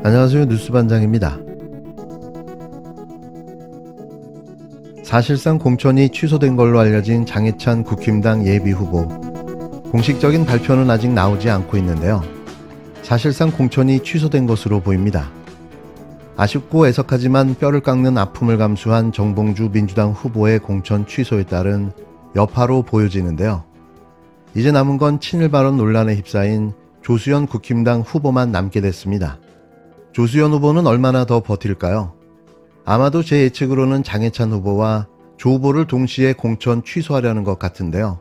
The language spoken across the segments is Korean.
안녕하세요. 뉴스반장입니다. 사실상 공천이 취소된 걸로 알려진 장해찬 국힘당 예비후보. 공식적인 발표는 아직 나오지 않고 있는데요. 사실상 공천이 취소된 것으로 보입니다. 아쉽고 애석하지만 뼈를 깎는 아픔을 감수한 정봉주 민주당 후보의 공천 취소에 따른 여파로 보여지는데요. 이제 남은 건 친일 발언 논란에 휩싸인 조수연 국힘당 후보만 남게 됐습니다. 조수연 후보는 얼마나 더 버틸까요? 아마도 제 예측으로는 장해찬 후보와 조 후보를 동시에 공천 취소하려는 것 같은데요.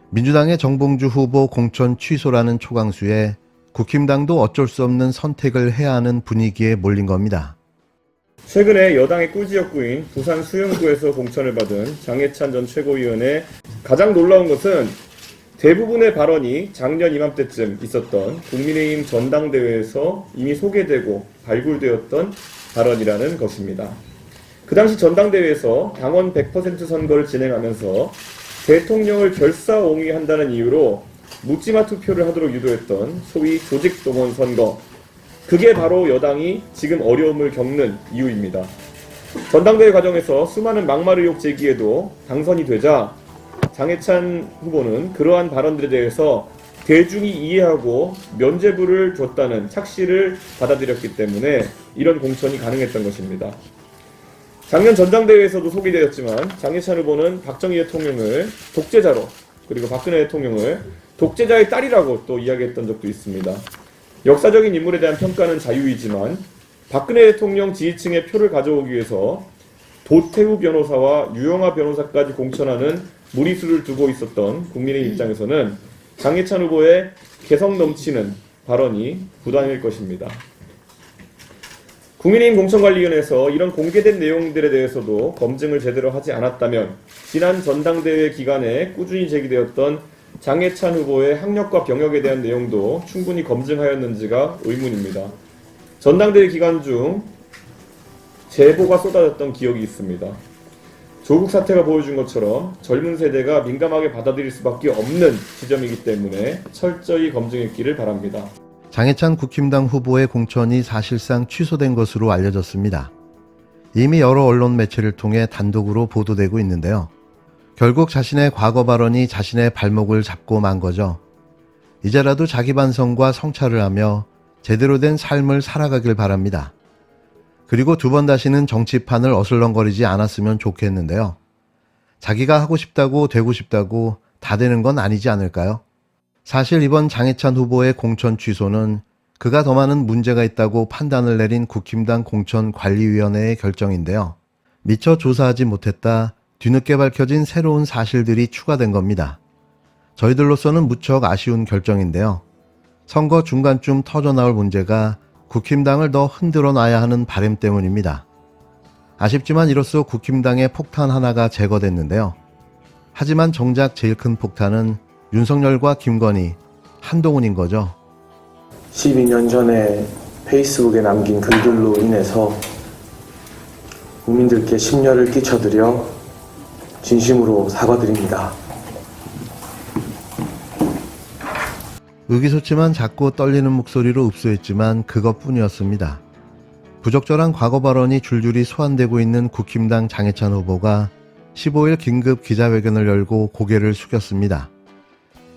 민주당의 정봉주 후보 공천 취소라는 초강수에 국힘당도 어쩔 수 없는 선택을 해야 하는 분위기에 몰린 겁니다. 최근에 여당의 꿀지역구인 부산 수영구에서 공천을 받은 장해찬 전 최고위원의 가장 놀라운 것은 대부분의 발언이 작년 이맘때쯤 있었던 국민의힘 전당대회에서 이미 소개되고 발굴되었던 발언이라는 것입니다. 그 당시 전당대회에서 당원 100% 선거를 진행하면서 대통령을 결사옹위한다는 이유로 묻지마 투표를 하도록 유도했던 소위 조직동원 선거, 그게 바로 여당이 지금 어려움을 겪는 이유입니다. 전당대회 과정에서 수많은 막말 의혹 제기에도 당선이 되자 장해찬 후보는 그러한 발언들에 대해서 대중이 이해하고 면죄부를 줬다는 착시를 받아들였기 때문에 이런 공천이 가능했던 것입니다. 작년 전당대회에서도 소개되었지만 장해찬 후보는 박정희 대통령을 독재자로, 그리고 박근혜 대통령을 독재자의 딸이라고 또 이야기했던 적도 있습니다. 역사적인 인물에 대한 평가는 자유이지만 박근혜 대통령 지지층의 표를 가져오기 위해서 도태우 변호사와 유영하 변호사까지 공천하는 무리수를 두고 있었던 국민의 입장에서는 장해찬 후보의 개성 넘치는 발언이 부담일 것입니다. 국민의힘 공천관리위원회에서 이런 공개된 내용들에 대해서도 검증을 제대로 하지 않았다면 지난 전당대회 기간에 꾸준히 제기되었던 장해찬 후보의 학력과 병역에 대한 내용도 충분히 검증하였는지가 의문입니다. 전당대회 기간 중 제보가 쏟아졌던 기억이 있습니다. 조국 사태가 보여준 것처럼 젊은 세대가 민감하게 받아들일 수밖에 없는 지점이기 때문에 철저히 검증했기를 바랍니다. 장해찬 국힘당 후보의 공천이 사실상 취소된 것으로 알려졌습니다. 이미 여러 언론 매체를 통해 단독으로 보도되고 있는데요. 결국 자신의 과거 발언이 자신의 발목을 잡고 만 거죠. 이제라도 자기 반성과 성찰을 하며 제대로 된 삶을 살아가길 바랍니다. 그리고 두 번 다시는 정치판을 어슬렁거리지 않았으면 좋겠는데요. 자기가 하고 싶다고 되고 싶다고 다 되는 건 아니지 않을까요? 사실 이번 장해찬 후보의 공천 취소는 그가 더 많은 문제가 있다고 판단을 내린 국힘당 공천관리위원회의 결정인데요. 미처 조사하지 못했다 뒤늦게 밝혀진 새로운 사실들이 추가된 겁니다. 저희들로서는 무척 아쉬운 결정인데요. 선거 중간쯤 터져나올 문제가 국힘당을 더 흔들어 놔야 하는 바람 때문입니다. 아쉽지만 이로써 국힘당의 폭탄 하나가 제거됐는데요. 하지만 정작 제일 큰 폭탄은 윤석열과 김건희, 한동훈인 거죠. 12년 전에 페이스북에 남긴 글들로 인해서 국민들께 심려를 끼쳐드려 진심으로 사과드립니다. 의기소침한 작고 떨리는 목소리로 읍소했지만 그것뿐이었습니다. 부적절한 과거 발언이 줄줄이 소환되고 있는 국힘당 장해찬 후보가 15일 긴급 기자회견을 열고 고개를 숙였습니다.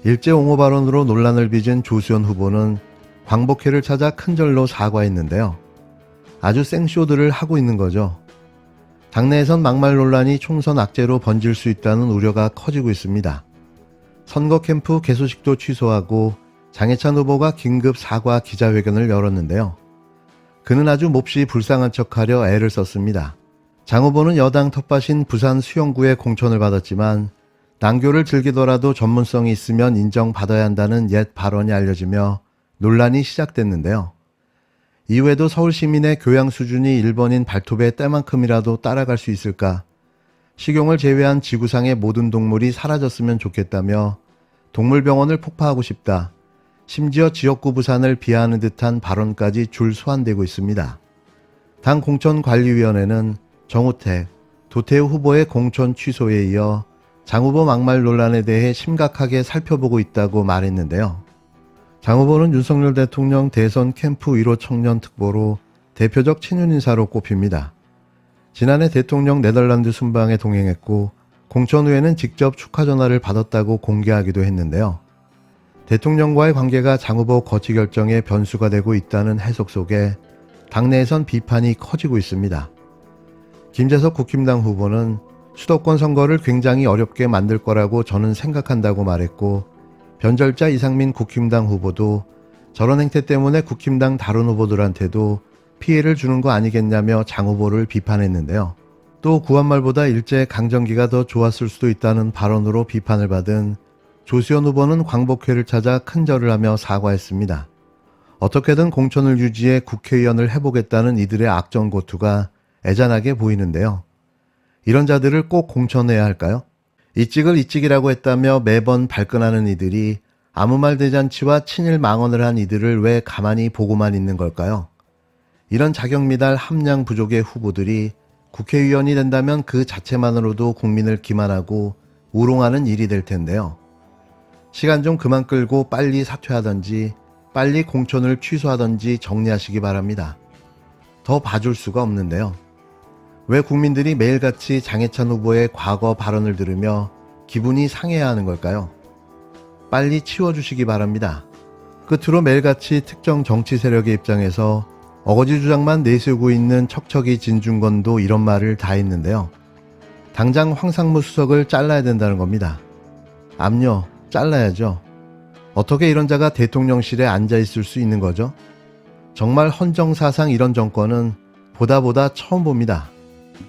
일제 옹호 발언으로 논란을 빚은 조수연 후보는 광복회를 찾아 큰절로 사과했는데요. 아주 생쇼들을 하고 있는 거죠. 당내에선 막말 논란이 총선 악재로 번질 수 있다는 우려가 커지고 있습니다. 선거 캠프 개소식도 취소하고 장해찬 후보가 긴급 사과 기자회견을 열었는데요. 그는 아주 몹시 불쌍한 척하려 애를 썼습니다. 장 후보는 여당 텃밭인 부산 수영구에 공천을 받았지만 당교를 즐기더라도 전문성이 있으면 인정받아야 한다는 옛 발언이 알려지며 논란이 시작됐는데요. 이후에도 서울 시민의 교양 수준이 일본인 발톱의 때만큼이라도 따라갈 수 있을까? 식용을 제외한 지구상의 모든 동물이 사라졌으면 좋겠다며 동물병원을 폭파하고 싶다. 심지어 지역구 부산을 비하하는 듯한 발언까지 줄 소환되고 있습니다. 당 공천관리위원회는 정우택, 도태우 후보의 공천 취소에 이어 장 후보 막말 논란에 대해 심각하게 살펴보고 있다고 말했는데요. 장 후보는 윤석열 대통령 대선 캠프 1호 청년 특보로 대표적 친윤 인사로 꼽힙니다. 지난해 대통령 네덜란드 순방에 동행했고 공천 후에는 직접 축하 전화를 받았다고 공개하기도 했는데요. 대통령과의 관계가 장 후보 거취 결정에 변수가 되고 있다는 해석 속에 당내에선 비판이 커지고 있습니다. 김재석 국힘당 후보는 수도권 선거를 굉장히 어렵게 만들 거라고 저는 생각한다고 말했고, 변절자 이상민 국힘당 후보도 저런 행태 때문에 국힘당 다른 후보들한테도 피해를 주는 거 아니겠냐며 장 후보를 비판했는데요. 또 구한말보다 일제 강점기가 더 좋았을 수도 있다는 발언으로 비판을 받은 조수현 후보는 광복회를 찾아 큰절을 하며 사과했습니다. 어떻게든 공천을 유지해 국회의원을 해보겠다는 이들의 악정고투가 애잔하게 보이는데요. 이런 자들을 꼭 공천해야 할까요? 이찍을 이찍이라고 했다며 매번 발끈하는 이들이 아무 말 대잔치와 친일 망언을 한 이들을 왜 가만히 보고만 있는 걸까요? 이런 자격미달 함량 부족의 후보들이 국회의원이 된다면 그 자체만으로도 국민을 기만하고 우롱하는 일이 될 텐데요. 시간 좀 그만 끌고 빨리 사퇴하든지 빨리 공천을 취소하든지 정리하시기 바랍니다. 더 봐줄 수가 없는데요. 왜 국민들이 매일같이 장해찬 후보의 과거 발언을 들으며 기분이 상해야 하는 걸까요? 빨리 치워주시기 바랍니다. 끝으로 매일같이 특정 정치 세력의 입장에서 어거지 주장만 내세우고 있는 척척이 진중권도 이런 말을 다 했는데요. 당장 황상무 수석을 잘라야 된다는 겁니다. 압류, 잘라야죠. 어떻게 이런 자가 대통령실에 앉아있을 수 있는 거죠? 정말 헌정사상 이런 정권은 보다 처음 봅니다.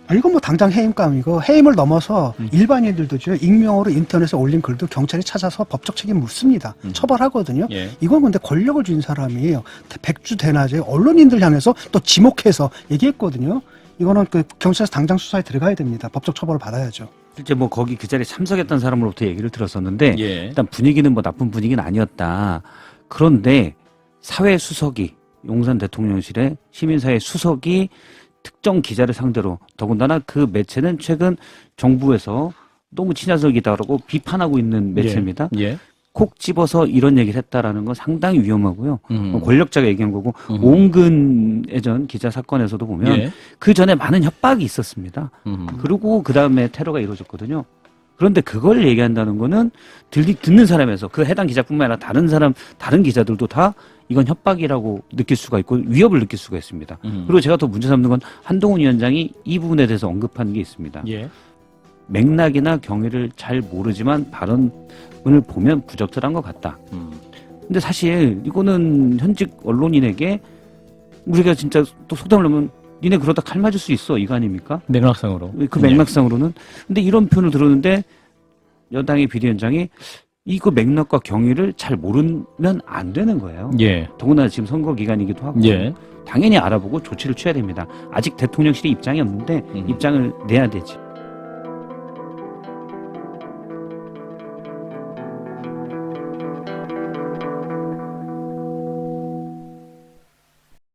이건 뭐 당장 해임감이고, 해임을 넘어서 일반인들도죠, 익명으로 인터넷에 올린 글도 경찰이 찾아서 법적 책임 묻습니다. 처벌하거든요. 예. 이건 근데 권력을 쥔 사람이에요. 백주 대낮에 언론인들 향해서 또 지목해서 얘기했거든요. 이거는 그 경찰에서 당장 수사에 들어가야 됩니다. 법적 처벌을 받아야죠. 실제 뭐 거기 그 자리에 참석했던 사람으로부터 얘기를 들었었는데 예. 일단 분위기는 뭐 나쁜 분위기는 아니었다. 그런데 사회 수석이, 용산 대통령실의 시민사회 수석이 특정 기자를 상대로, 더군다나 그 매체는 최근 정부에서 너무 친화적이다라고 비판하고 있는 매체입니다. 예. 콕 집어서 이런 얘기를 했다라는 건 상당히 위험하고요. 뭐 권력자가 얘기한 거고, 음. 오은근 전 기자 사건에서도 보면 예. 그 전에 많은 협박이 있었습니다. 그리고 그 다음에 테러가 이루어졌거든요. 그런데 그걸 얘기한다는 거는 듣는 사람에서, 그 해당 기자뿐만 아니라 다른 기자들도 다 이건 협박이라고 느낄 수가 있고 위협을 느낄 수가 있습니다. 그리고 제가 더 문제 삼는 건 한동훈 위원장이 이 부분에 대해서 언급한 게 있습니다. 예. 맥락이나 경위를 잘 모르지만 발언을 보면 부적절한 것 같다. 근데 사실 이거는 현직 언론인에게 우리가 진짜 또 속담을 하면 니네 그러다 칼 맞을 수 있어, 이거 아닙니까? 맥락상으로. 그 맥락상으로는. 근데 이런 표현을 들었는데 여당의 비대위원장이 이거 맥락과 경위를 잘 모르면 안 되는 거예요. 예. 더구나 지금 선거 기간이기도 하고 예. 당연히 알아보고 조치를 취해야 됩니다. 아직 대통령실의 입장이 없는데 입장을 내야 되죠.